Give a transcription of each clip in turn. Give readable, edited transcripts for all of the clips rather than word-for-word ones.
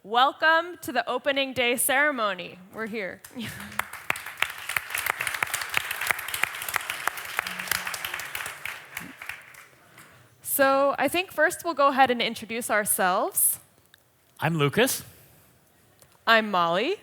Welcome to the opening day ceremony. We're here. So I think first we'll go ahead and introduce ourselves. I'm Luukas. I'm Molly.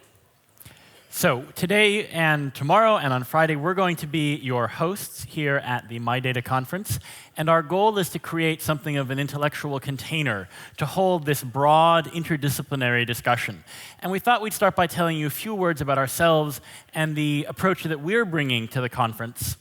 So today and tomorrow and on Friday, we're going to be your hosts here at the MyData conference. And our goal is to create something of an intellectual container to hold this broad, interdisciplinary discussion. And we thought we'd start by telling you a few words about ourselves and the approach that we're bringing to the conference,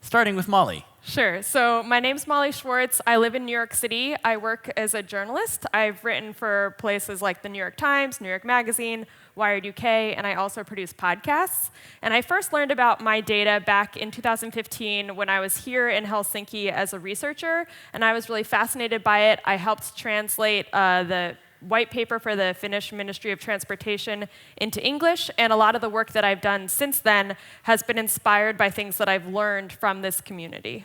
starting with Molly. Sure. So my name's Molly Schwartz. I live in New York City. I work as a journalist. I've written for places like the New York Times, New York Magazine, Wired UK, and I also produce podcasts. And I first learned about MyData back in 2015 when I was here in Helsinki as a researcher, and I was really fascinated by it. I helped translate the white paper for the Finnish Ministry of Transportation into English, and a lot of the work that I've done since then has been inspired by things that I've learned from this community.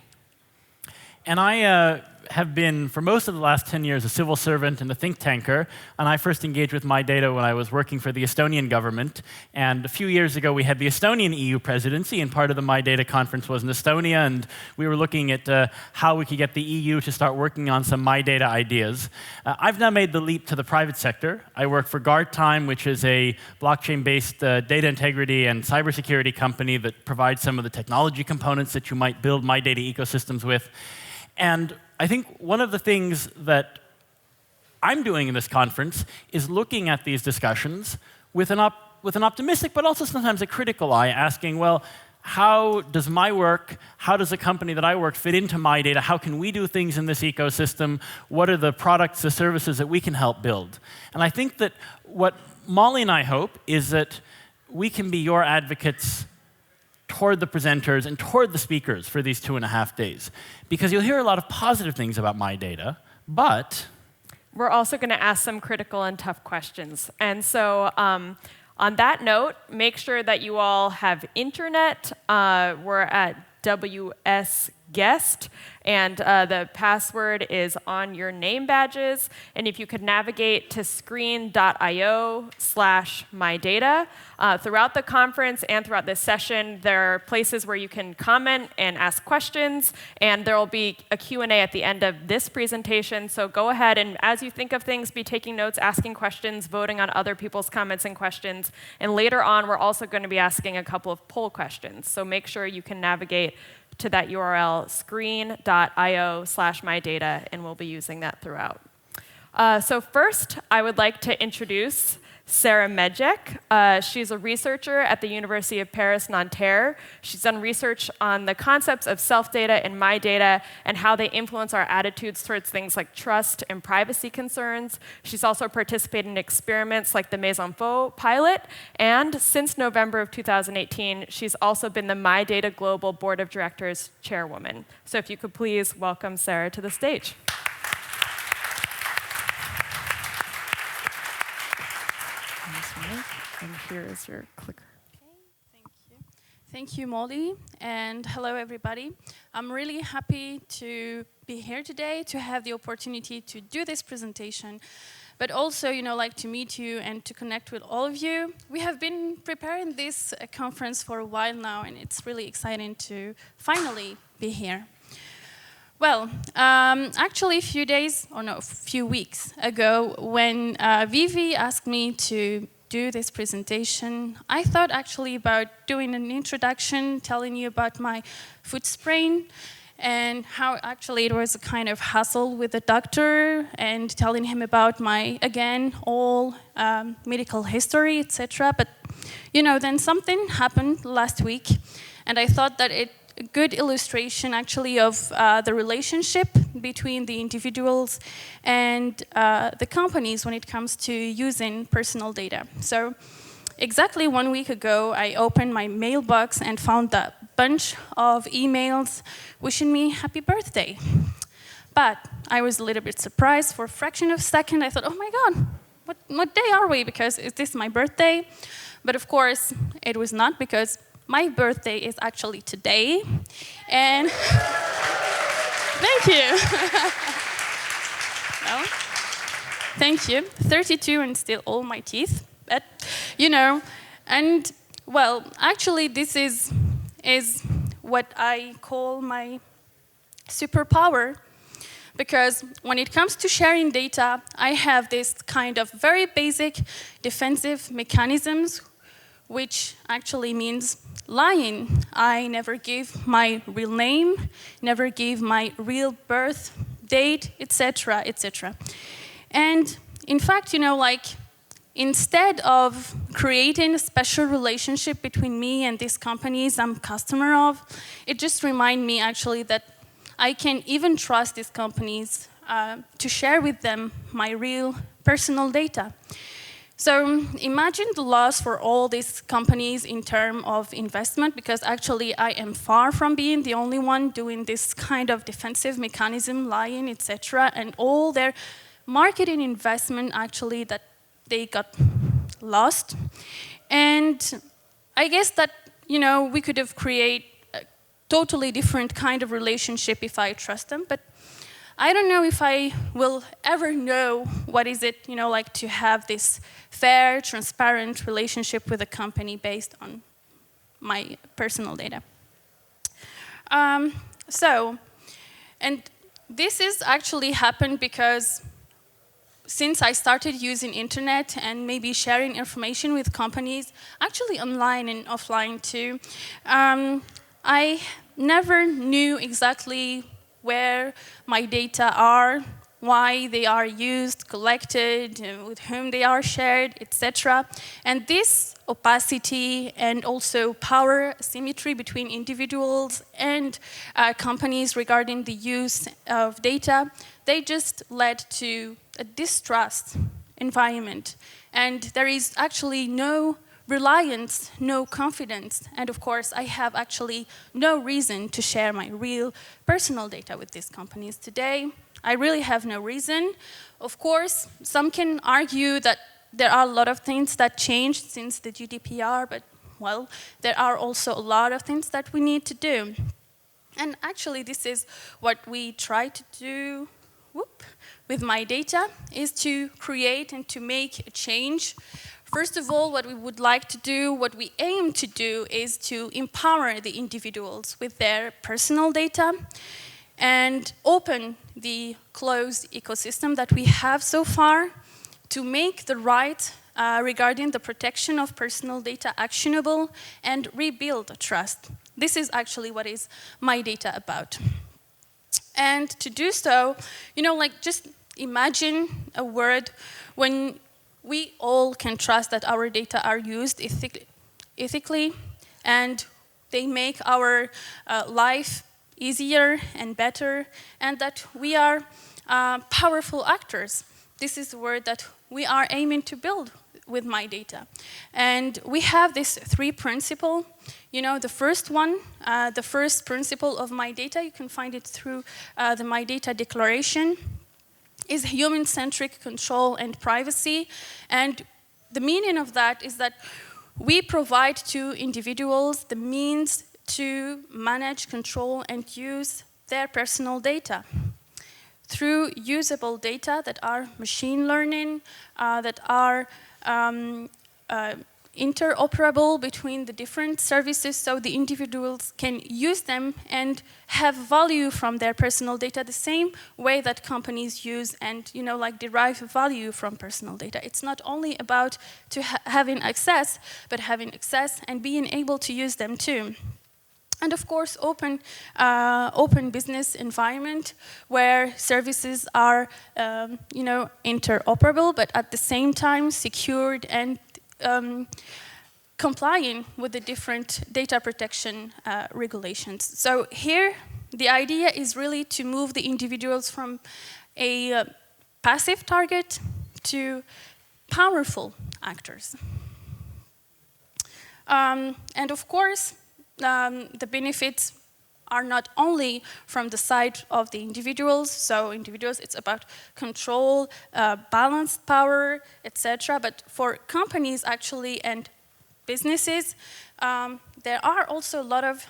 And I have been, for most of the last 10 years, a civil servant and a think tanker. And I first engaged with MyData when I was working for the Estonian government. And a few years ago, we had the Estonian EU presidency, and part of the MyData conference was in Estonia. And we were looking at how we could get the EU to start working on some MyData ideas. I've now made the leap to the private sector. I work for GuardTime, which is a blockchain-based data integrity and cybersecurity company that provides some of the technology components that you might build MyData ecosystems with. And I think one of the things that I'm doing in this conference is looking at these discussions with an optimistic, but also sometimes a critical eye, asking, well, how does my work, how does the company that I work fit into MyData? How can we do things in this ecosystem? What are the products, the services that we can help build? And I think that what Molly and I hope is that we can be your advocates toward the presenters and toward the speakers for these 2.5 days. Because you'll hear a lot of positive things about MyData, but we're also going to ask some critical and tough questions. And so on that note, make sure that you all have internet. We're at WS Guest, and the password is on your name badges. And if you could navigate to screen.io/MyData. Throughout the conference and throughout this session, there are places where you can comment and ask questions, and there will be a Q&A at the end of this presentation. So go ahead and, as you think of things, be taking notes, asking questions, voting on other people's comments and questions. And later on, we're also going to be asking a couple of poll questions. So make sure you can navigate to that URL, screen.io/MyData, and we'll be using that throughout. So first, I would like to introduce Sarah Medjek. She's a researcher at the University of Paris-Nanterre. She's done research on the concepts of self-data and MyData and how they influence our attitudes towards things like trust and privacy concerns. She's also participated in experiments like the Mes Infos pilot. And since November of 2018, she's also been the MyData Global Board of Directors chairwoman. So if you could please welcome Sarah to the stage. And here is your clicker. Okay, thank you. Thank you, Molly, and hello, everybody. I'm really happy to be here today, to have the opportunity to do this presentation, but also, like to meet you and to connect with all of you. We have been preparing this conference for a while now, and it's really exciting to finally be here. Well, actually, a few weeks ago, when Vivi asked me to do this presentation, I thought actually about doing an introduction, telling you about my foot sprain and how actually it was a kind of hassle with the doctor and telling him about my, again, all medical history, etc. But, then something happened last week, and I thought that a good illustration actually of the relationship between the individuals and the companies when it comes to using personal data. So exactly 1 week ago, I opened my mailbox and found a bunch of emails wishing me happy birthday. But I was a little bit surprised for a fraction of a second. I thought, oh my God, what day are we? Because is this my birthday? But of course, it was not, because my birthday is actually today, and thank you. No? Thank you. 32 and still all my teeth. But, and well, actually this is what I call my superpower, because when it comes to sharing data, I have this kind of very basic defensive mechanisms, which actually means lying. I never give my real name, never give my real birth date, etc., etc. And in fact, instead of creating a special relationship between me and these companies I'm customer of, it just reminds me actually that I can even trust these companies to share with them my real personal data. So imagine the loss for all these companies in terms of investment, because actually I am far from being the only one doing this kind of defensive mechanism, lying, etc., and all their marketing investment actually that they got lost. And I guess that, we could have created a totally different kind of relationship if I trust them, but I don't know if I will ever know what is it, like to have this fair, transparent relationship with a company based on my personal data. And this is actually happened because since I started using internet and maybe sharing information with companies, actually online and offline too, I never knew exactly where my data are, why they are used, collected, with whom they are shared, etc. And this opacity and also power asymmetry between individuals and companies regarding the use of data, they just led to a distrust environment. And there is actually no reliance, no confidence, and of course I have actually no reason to share my real personal data with these companies today. I really have no reason. Of course, some can argue that there are a lot of things that changed since the GDPR, but well, there are also a lot of things that we need to do. And actually this is what we try to do with MyData, is to create and to make a change. First of all, what we would like to do, what we aim to do, is to empower the individuals with their personal data and open the closed ecosystem that we have so far to make the right regarding the protection of personal data actionable and rebuild trust. This is actually what is MyData about. And to do so, just imagine a world when we all can trust that our data are used ethically and they make our life easier and better, and that we are powerful actors. This is the word that we are aiming to build with MyData. And we have this 3 principles. The first one, the first principle of MyData, you can find it through the MyData Declaration, is human-centric control and privacy. And the meaning of that is that we provide to individuals the means to manage, control, and use their personal data through usable data that are machine learning, that are interoperable between the different services, so the individuals can use them and have value from their personal data the same way that companies use and derive value from personal data. It's not only about having access, but having access and being able to use them too. And of course, open business environment where services are interoperable, but at the same time secured and complying with the different data protection regulations. So here, the idea is really to move the individuals from a passive target to powerful actors. And of course, the benefits are not only from the side of the individuals, so individuals, it's about control, balanced power, etc. But for companies actually and businesses, there are also a lot of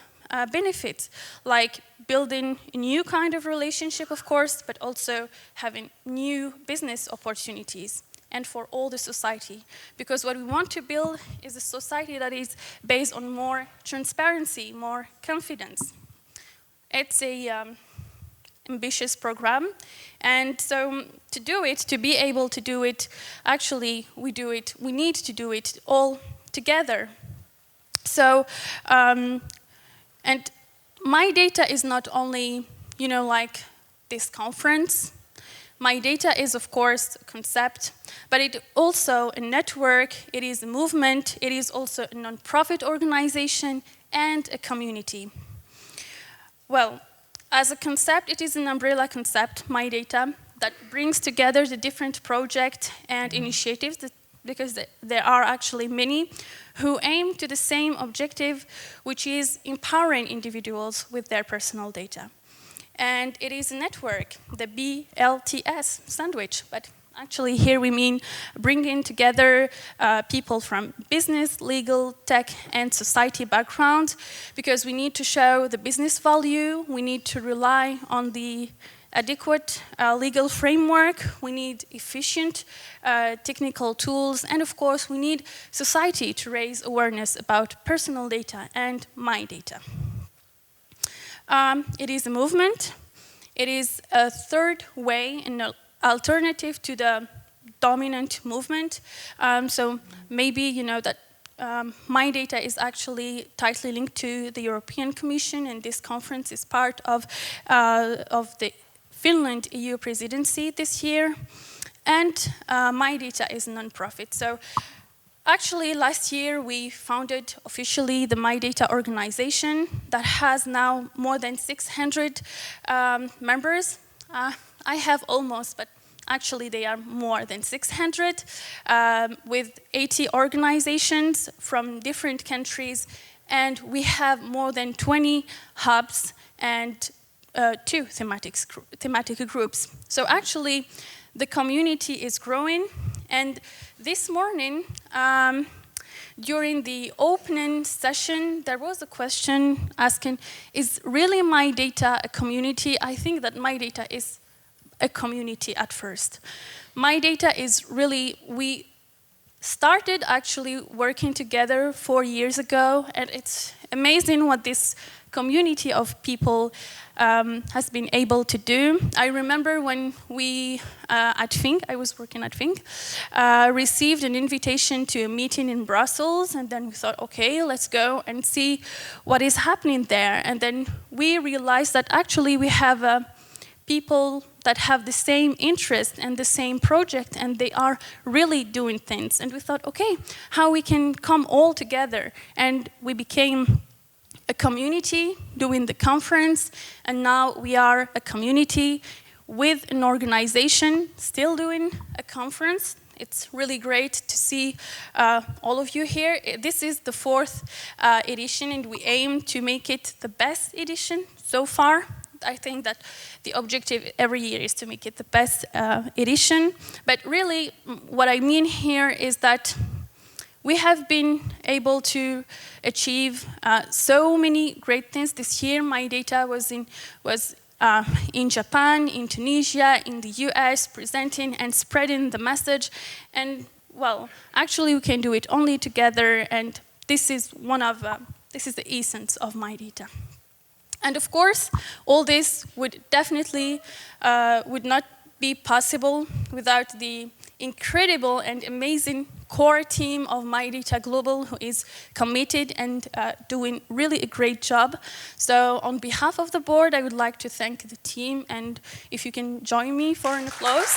benefits, like building a new kind of relationship, of course, but also having new business opportunities, and for all the society. Because what we want to build is a society that is based on more transparency, more confidence. It's a ambitious program, and so to do it, to be able to do it, actually we need to do it all together. So, and MyData is not only, like this conference. MyData is, of course, a concept, but it also a network, it is a movement, it is also a non-profit organization and a community. Well, as a concept, it is an umbrella concept, MyData, that brings together the different projects and initiatives, because there are actually many, who aim to the same objective, which is empowering individuals with their personal data. And it is a network, the BLTS sandwich, but actually here we mean bringing together people from business, legal, tech, and society background, because we need to show the business value, we need to rely on the adequate legal framework, we need efficient technical tools, and of course we need society to raise awareness about personal data and MyData. It is a movement. It is a third way, an alternative to the dominant movement. So maybe you know that MyData is actually tightly linked to the European Commission, and this conference is part of the Finland EU presidency this year. And MyData is a non-profit. So actually, last year we founded officially the MyData organization that has now more than 600 members. I have almost, but actually they are more than 600, with 80 organizations from different countries, and we have more than 20 hubs and 2 thematic groups. So actually, the community is growing, and this morning, during the opening session, there was a question asking, is really MyData a community? I think that MyData is a community at first. MyData is really, we started actually working together 4 years ago, and it's amazing what this community of people has been able to do. I remember when we, at FINC, I was working at FINC, received an invitation to a meeting in Brussels, and then we thought, okay, let's go and see what is happening there. And then we realized that actually we have people that have the same interest and the same project, and they are really doing things. And we thought, okay, how we can come all together. And we became a community doing the conference, and now we are a community with an organization still doing a conference. It's really great to see all of you here. This is the 4th edition, and we aim to make it the best edition so far. I think that the objective every year is to make it the best edition. But really, what I mean here is that we have been able to achieve so many great things this year. MyData was in Japan, in Tunisia, in the US, presenting and spreading the message. And well, actually, we can do it only together. And this is this is the essence of MyData. And of course, all this would definitely would not be possible without the incredible and amazing core team of MyData Global, who is committed and doing really a great job. So on behalf of the board, I would like to thank the team, and if you can join me for an applause.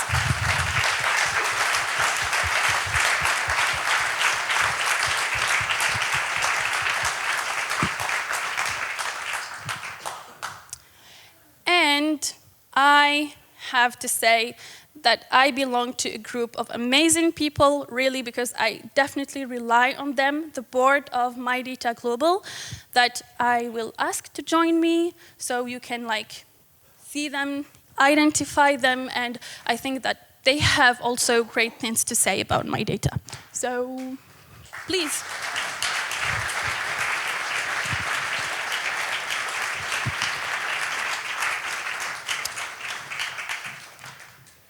And I have to say that I belong to a group of amazing people, really, because I definitely rely on them, the board of MyData Global, that I will ask to join me, so you can see them, identify them, and I think that they have also great things to say about MyData. So, please.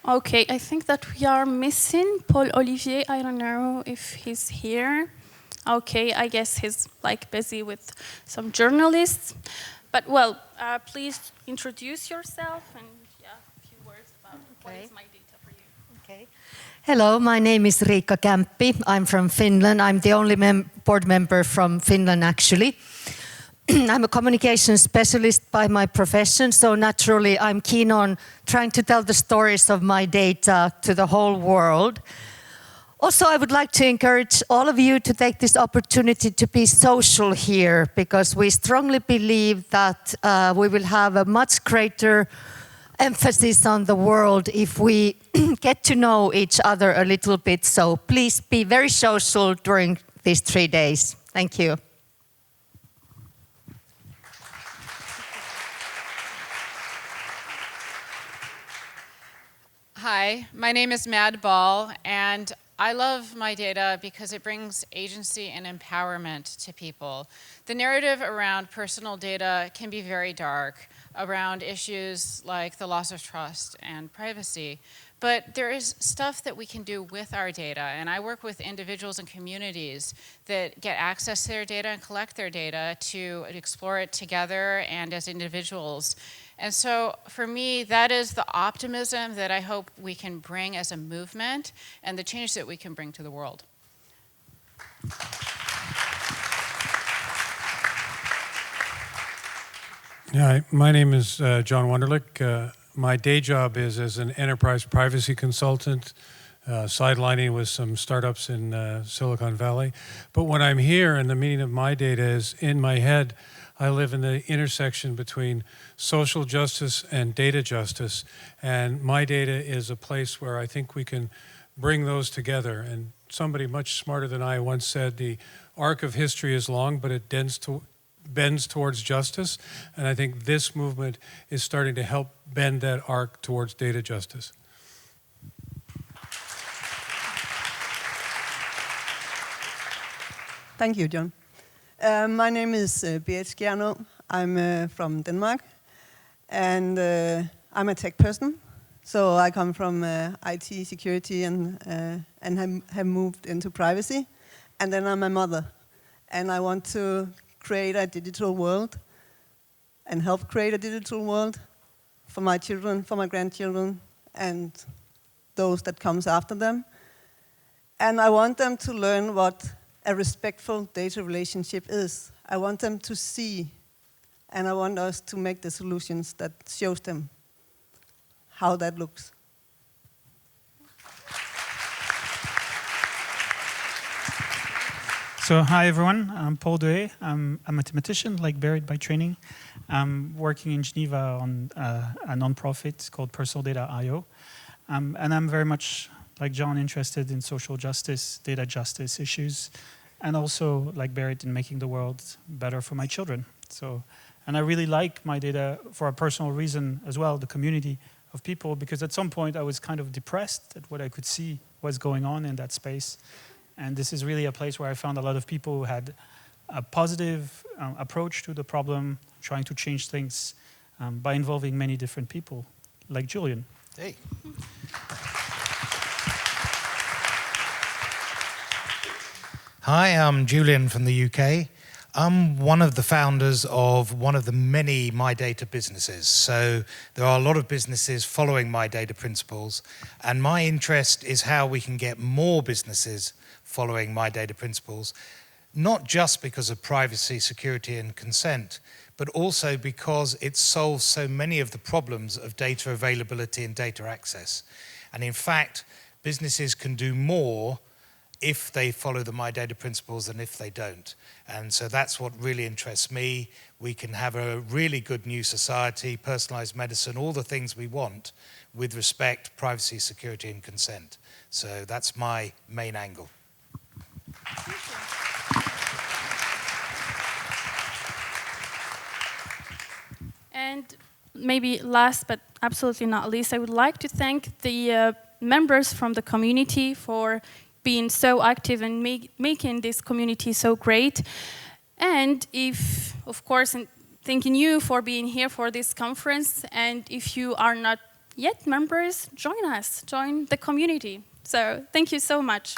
Okay, I think that we are missing Paul Olivier. I don't know if he's here. Okay, I guess he's like busy with some journalists. But well, please introduce yourself and a few words about what is MyData for you. Okay. Hello, my name is Reka Campy. I'm from Finland. I'm the only board member from Finland, actually. I'm a communication specialist by my profession, so naturally I'm keen on trying to tell the stories of my data to the whole world. Also, I would like to encourage all of you to take this opportunity to be social here, because we strongly believe that we will have a much greater emphasis on the world if we get to know each other a little bit. So please be very social during these 3 days. Thank you. Hi, my name is Mad Ball, and I love MyData because it brings agency and empowerment to people. The narrative around personal data can be very dark, around issues like the loss of trust and privacy. But there is stuff that we can do with our data, and I work with individuals and communities that get access to their data and collect their data to explore it together and as individuals. And so for me, that is the optimism that I hope we can bring as a movement and the change that we can bring to the world. Hi, my name is John Wonderlic. My day job is as an enterprise privacy consultant, sidelining with some startups in Silicon Valley. But when I'm here and the meaning of MyData is in my head, I live in the intersection between social justice and data justice. And MyData is a place where I think we can bring those together. And somebody much smarter than I once said, the arc of history is long, but it bends towards justice. And I think this movement is starting to help bend that arc towards data justice. Thank you, John. My name is Keano. I'm from Denmark, and I'm a tech person. So I come from IT security and have moved into privacy. And then I'm a mother, and I want to create a digital world and help create a digital world for my children, for my grandchildren, and those that comes after them. And I want them to learn what a respectful data relationship is. I want them to see, and I want us to make the solutions that shows them how that looks. So hi everyone, I'm Paul Duhay. I'm a mathematician, like Berit by training. I'm working in Geneva on a non-profit called Personal Data IO. And I'm very much, like John, interested in social justice, data justice issues, and also, like Berit, in making the world better for my children. So, and I really like MyData for a personal reason as well, the community of people, because at some point I was kind of depressed at what I could see was going on in that space. And this is really a place where I found a lot of people who had a positive approach to the problem, trying to change things by involving many different people, like Julian. Hey. Hi, I'm Julian from the UK. I'm one of the founders of one of the many MyData businesses. So there are a lot of businesses following MyData principles, and my interest is how we can get more businesses following MyData principles, not just because of privacy, security, and consent, but also because it solves so many of the problems of data availability and data access. And in fact, businesses can do more if they follow the MyData principles than if they don't. And so that's what really interests me. We can have a really good new society, personalized medicine, all the things we want with respect, privacy, security, and consent. So that's my main angle. And maybe last but absolutely not least, I would like to thank the members from the community for being so active and making this community so great. And if, of course, and thanking you for being here for this conference. And if you are not yet members, join us, join the community. So thank you so much.